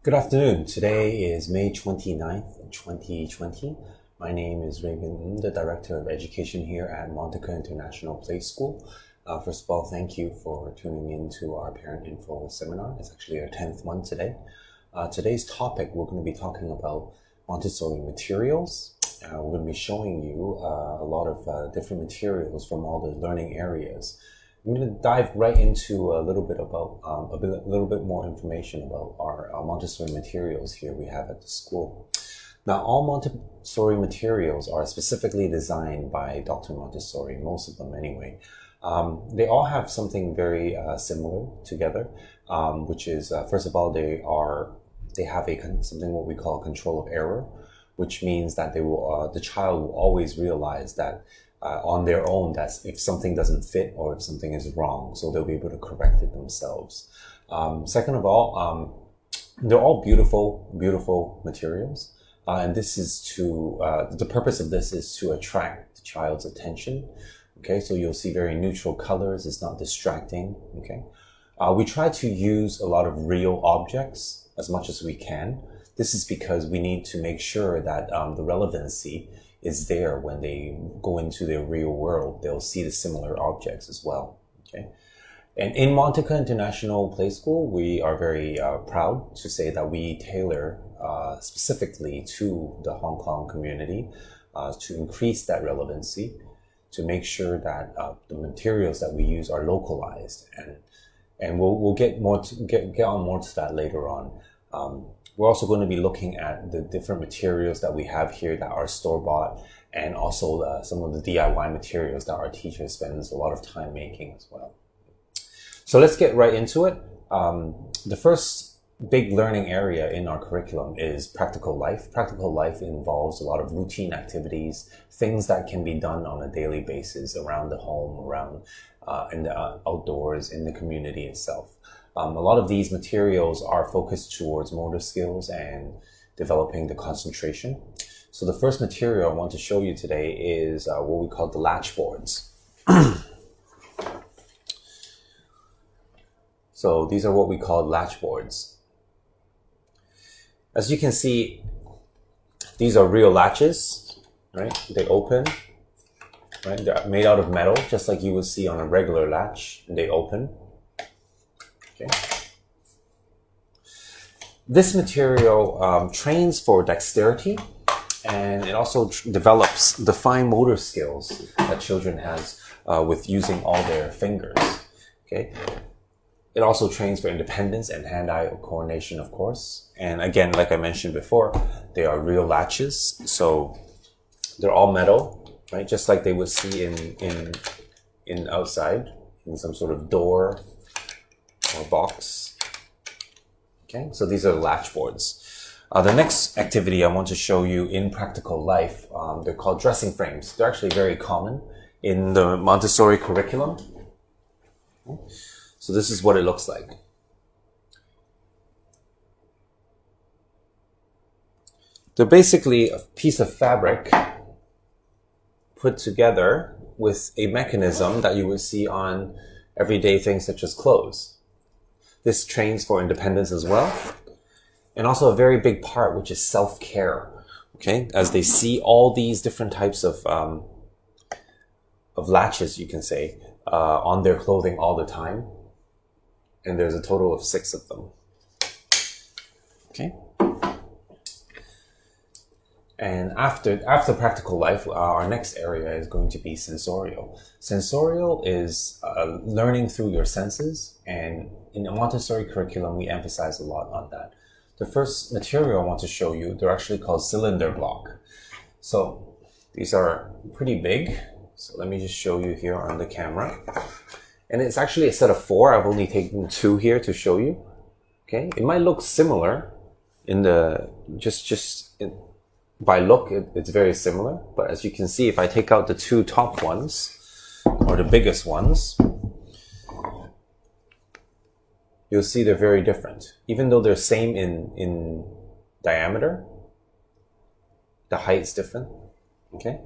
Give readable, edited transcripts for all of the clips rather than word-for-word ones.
Good afternoon. Today is May 29th, 2020. My name is Raymond, the Director of Education here at Monteca International Playschool. First of all, thank you for tuning in to our Parent Info seminar. It's actually our 10th one today. Today's topic, we're going to be talking about Montessori materials. We're going to be showing you a lot of different materials from all the learning areas. I'm going to dive right into a little bit about a little bit more information about our Montessori materials here we have at the school. Now, all Montessori materials are specifically designed by Dr. Montessori, most of them anyway. They all have something very similar together, which is first of all they have something what we call control of error, which means that the child will always realize that on their own, that's if something doesn't fit or if something is wrong, so they'll be able to correct it themselves. Second of all, they're all beautiful materials, and this is the purpose of this is to attract the child's attention. Okay, so you'll see very neutral colors. It's not distracting. Okay, we try to use a lot of real objects as much as we can. This is because we need to make sure that the relevancy is there when they go into their real world. They'll see the similar objects as well. Okay, and in Monteca International Playschool, we are very proud to say that we tailor specifically to the Hong Kong community to increase that relevancy, to make sure that the materials that we use are localized, and we'll get on more to that later on. We're also going to be looking at the different materials that we have here that are store-bought, and also some of the DIY materials that our teacher spends a lot of time making as well. So let's get right into it. The first big learning area in our curriculum is practical life. Practical life involves a lot of routine activities, things that can be done on a daily basis around the home, around in the outdoors, in the community itself. A lot of these materials are focused towards motor skills and developing the concentration. So the first material I want to show you today is what we call the latch boards. So these are what we call latch boards. As you can see, these are real latches, right? They open, right? They're made out of metal, just like you would see on a regular latch. They open. Okay. This material trains for dexterity, and it also develops the fine motor skills that children has with using all their fingers. Okay. It also trains for independence and hand-eye coordination, of course. And again, like I mentioned before, they are real latches, so they're all metal, right? Just like they would see in outside in some sort of door or box. Okay, so these are the latch boards. The next activity I want to show you in practical life, they're called dressing frames. They're actually very common in the Montessori curriculum. So this is what it looks like. They're basically a piece of fabric put together with a mechanism that you would see on everyday things such as clothes. This trains for independence as well. And also a very big part, which is self-care. Okay, as they see all these different types of latches, you can say, on their clothing all the time. And there's a total of 6 of them. Okay. And after practical life, our next area is going to be sensorial. Sensorial is learning through your senses, and in the Montessori curriculum, we emphasize a lot on that. The first material I want to show you, they're actually called cylinder block. So these are pretty big. So let me just show you here on the camera. And it's actually a set of 4. I've only taken 2 here to show you. Okay, it might look similar in the by look, it's very similar. But as you can see, if I take out the 2 top ones, or the biggest ones, you'll see they're very different. Even though they're same in diameter, the height's different. Okay,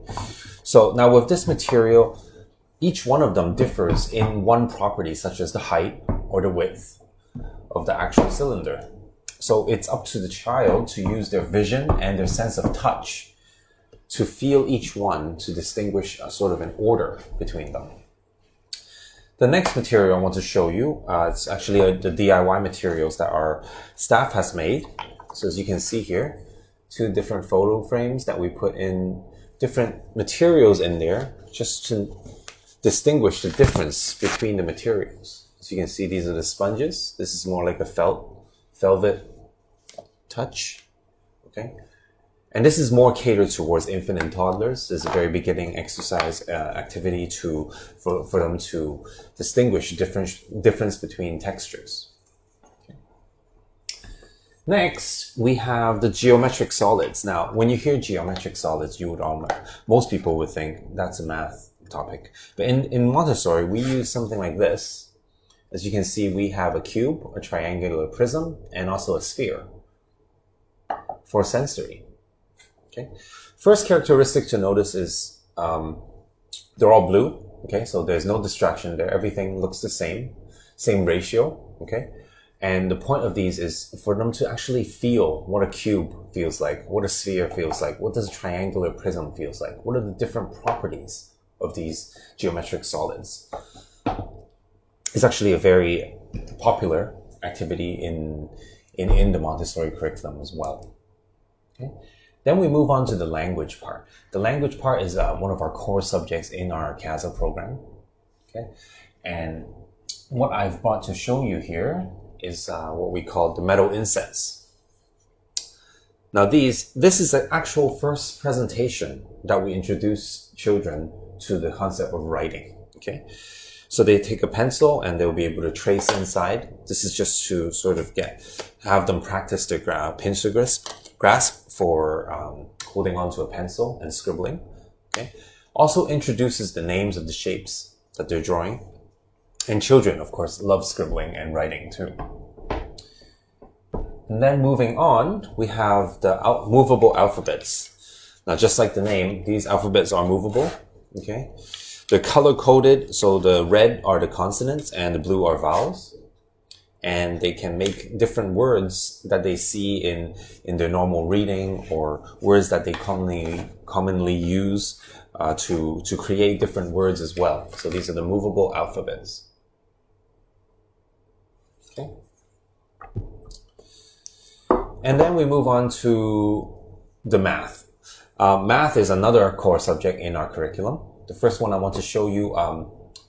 so now with this material, each one of them differs in one property, such as the height or the width of the actual cylinder. So it's up to the child to use their vision and their sense of touch to feel each one, to distinguish a sort of an order between them. The next material I want to show you, it's actually the DIY materials that our staff has made. So as you can see here, 2 different photo frames that we put in different materials in there just to distinguish the difference between the materials. So you can see these are the sponges. This is more like a velvet touch, okay? And this is more catered towards infant and toddlers. This is a very beginning exercise activity for them to distinguish difference between textures. Okay. Next, we have the geometric solids. Now, when you hear geometric solids, most people would think that's a math topic. But in Montessori, we use something like this. As you can see, we have a cube, a triangular prism, and also a sphere for sensory. Okay. First characteristic to notice is they're all blue. Okay, so there's no distraction there. Everything looks the same ratio. Okay, and the point of these is for them to actually feel what a cube feels like, what a sphere feels like, what does a triangular prism feels like, what are the different properties of these geometric solids. It's actually a very popular activity in the Montessori curriculum as well. Okay. Then we move on to the language part. The language part is one of our core subjects in our CASA program. Okay, and what I've brought to show you here is what we call the metal insets. Now this is the actual first presentation that we introduce children to the concept of writing. Okay, so they take a pencil and they'll be able to trace inside. This is just to sort of have them practice their pinch to grasp for holding onto a pencil and scribbling. Okay, also introduces the names of the shapes that they're drawing. And children, of course, love scribbling and writing too. And then moving on, we have the movable alphabets. Now, just like the name, these alphabets are movable. Okay, they're color-coded, so the red are the consonants and the blue are vowels. And they can make different words that they see in their normal reading, or words that they commonly use to create different words as well. So these are the movable alphabets. Okay. And then we move on to the math. Math is another core subject in our curriculum. The first one I want to show you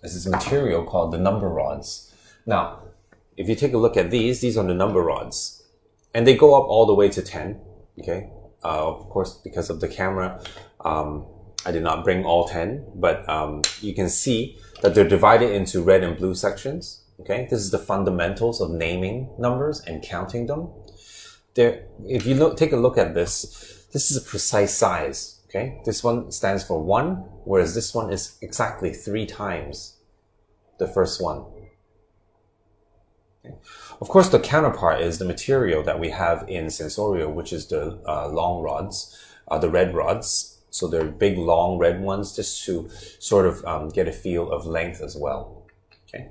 is this material called the number rods. Now, if you take a look at these are the number rods. And they go up all the way to 10. Okay. Of course, because of the camera, I did not bring all 10, but you can see that they're divided into red and blue sections. Okay. This is the fundamentals of naming numbers and counting them. If you take a look at this is a precise size. Okay. This one stands for 1, whereas this one is exactly 3 times the first one. Of course, the counterpart is the material that we have in Sensorial, which is the long rods, the red rods. So they're big, long red ones, just to sort of get a feel of length as well. Okay,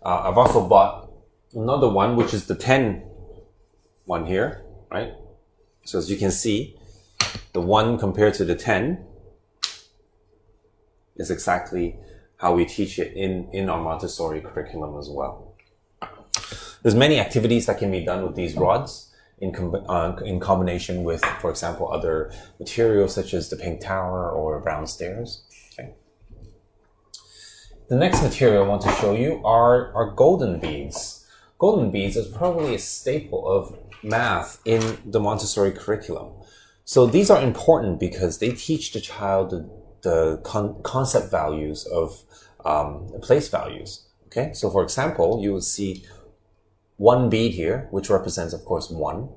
I've also bought another one, which is the 10 one here, right? So as you can see, the 1 compared to the 10 is exactly how we teach it in our Montessori curriculum as well. There's many activities that can be done with these rods in combination with, for example, other materials such as the pink tower or brown stairs. Okay. The next material I want to show you are golden beads. Golden beads is probably a staple of math in the Montessori curriculum. So these are important because they teach the child the concept values of place values. Okay, so for example, you will see 1 bead here, which represents, of course, 1.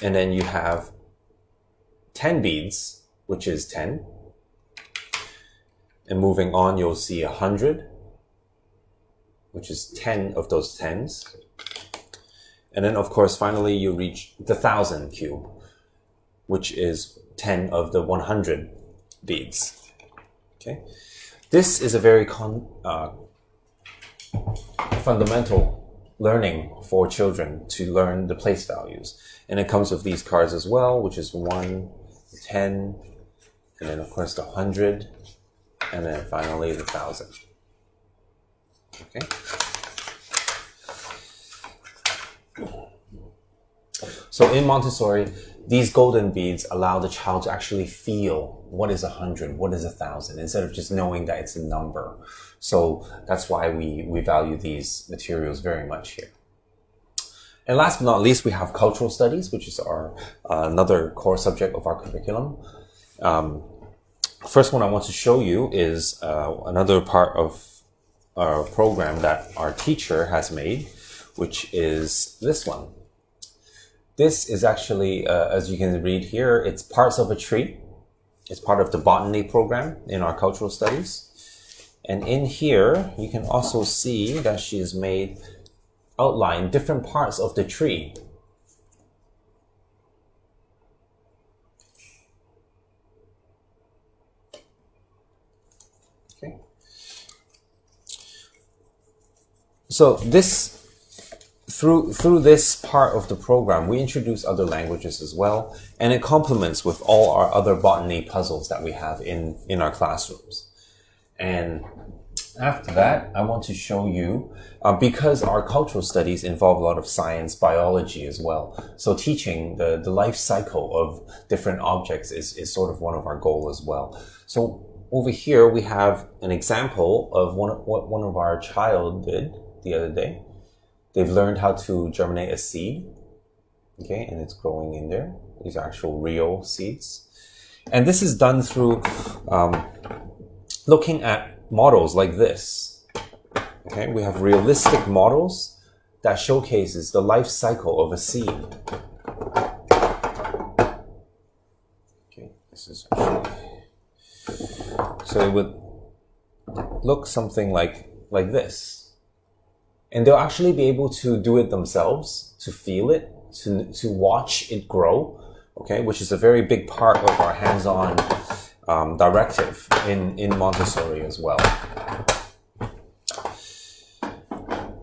And then you have 10 beads, which is 10. And moving on, you'll see 100, which is 10 of those 10s. And then, of course, finally, you reach the 1,000 cube, which is 10 of the 100 beads. Okay, this is a very fundamental learning for children to learn the place values. And it comes with these cards as well, which is 1, 10, and then of course the 100, and then finally the 1,000. Okay. So in Montessori, these golden beads allow the child to actually feel what is 100, what is 1,000, instead of just knowing that it's a number. So that's why we value these materials very much here. And last but not least, we have cultural studies, which is our another core subject of our curriculum. First one I want to show you is another part of our program that our teacher has made, which is this one. This is actually, as you can read here, it's parts of a tree. It's part of the botany program in our cultural studies. And in here, you can also see that she has made outline different parts of the tree. Okay. So this, through this part of the program, we introduce other languages as well, and it complements with all our other botany puzzles that we have in our classrooms. And after that, I want to show you, because our cultural studies involve a lot of science, biology as well. So teaching the life cycle of different objects is sort of one of our goals as well. So over here, we have an example of what one of our child did the other day. They've learned how to germinate a seed, okay, and it's growing in there. These are actual real seeds. And this is done through looking at models like this. Okay, we have realistic models that showcases the life cycle of a seed. Okay, this is actually, so it would look something like this. And they'll actually be able to do it themselves, to feel it, to watch it grow, okay, which is a very big part of our hands-on directive in Montessori as well.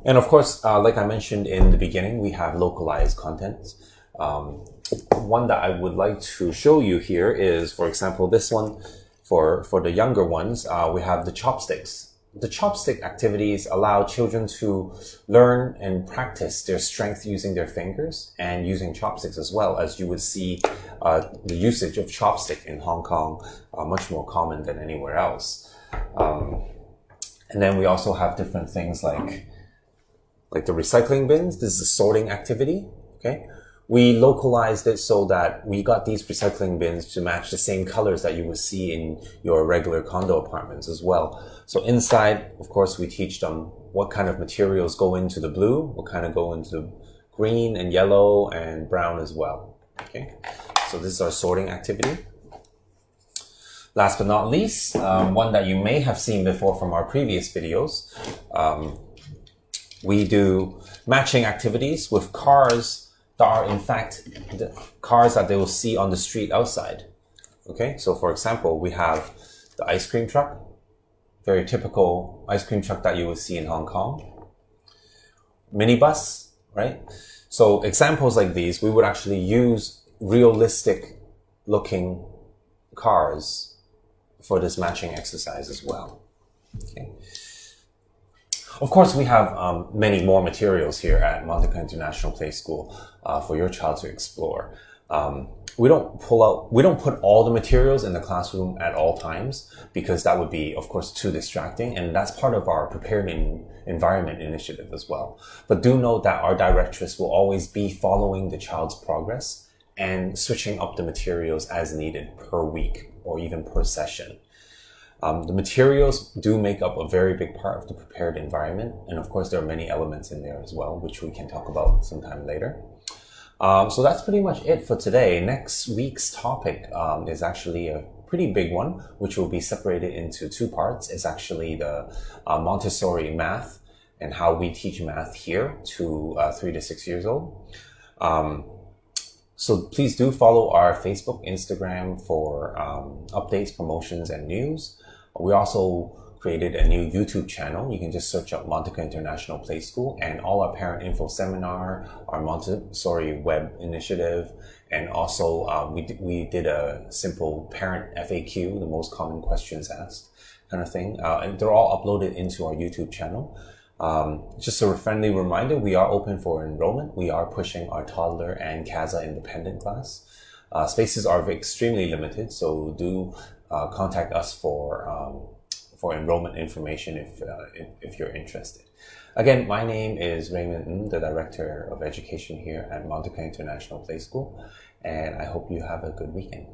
And of course, like I mentioned in the beginning, we have localized content. One that I would like to show you here is, for example, this one. For the younger ones, we have the chopsticks. The chopstick activities allow children to learn and practice their strength using their fingers and using chopsticks as well, as you would see the usage of chopstick in Hong Kong much more common than anywhere else. And then we also have different things like the recycling bins. This is a sorting activity, okay? We localized it so that we got these recycling bins to match the same colors that you would see in your regular condo apartments as well. So inside, of course, we teach them what kind of materials go into the blue, what kind of go into the green and yellow and brown as well. Okay, so this is our sorting activity. Last but not least, one that you may have seen before from our previous videos, we do matching activities with cars that are in fact the cars that they will see on the street outside. Okay, so for example, we have the ice cream truck, very typical ice cream truck that you will see in Hong Kong. Minibus, right? So examples like these, we would actually use realistic looking cars for this matching exercise as well. Okay. Of course, we have many more materials here at Monteca International Playschool for your child to explore. We don't put all the materials in the classroom at all times, because that would be, of course, too distracting, and that's part of our Prepared Environment initiative as well. But do note that our directress will always be following the child's progress and switching up the materials as needed per week or even per session. The materials do make up a very big part of the prepared environment. And of course, there are many elements in there as well, which we can talk about sometime later. So that's pretty much it for today. Next week's topic is actually a pretty big one, which will be separated into two parts. It's actually the Montessori math and how we teach math here to 3 to 6 years old. So please do follow our Facebook, Instagram for updates, promotions, and news. We also created a new YouTube channel. You can just search up Monteca International Playschool, and all our parent info seminar, our Montessori web initiative, and also we did a simple parent FAQ, the most common questions asked kind of thing. And they're all uploaded into our YouTube channel. Just a friendly reminder, we are open for enrollment. We are pushing our toddler and CASA independent class. Spaces are extremely limited, so do contact us for enrollment information if you're interested. Again, my name is Raymond Ng, the Director of Education here at Monteca International Playschool, and I hope you have a good weekend.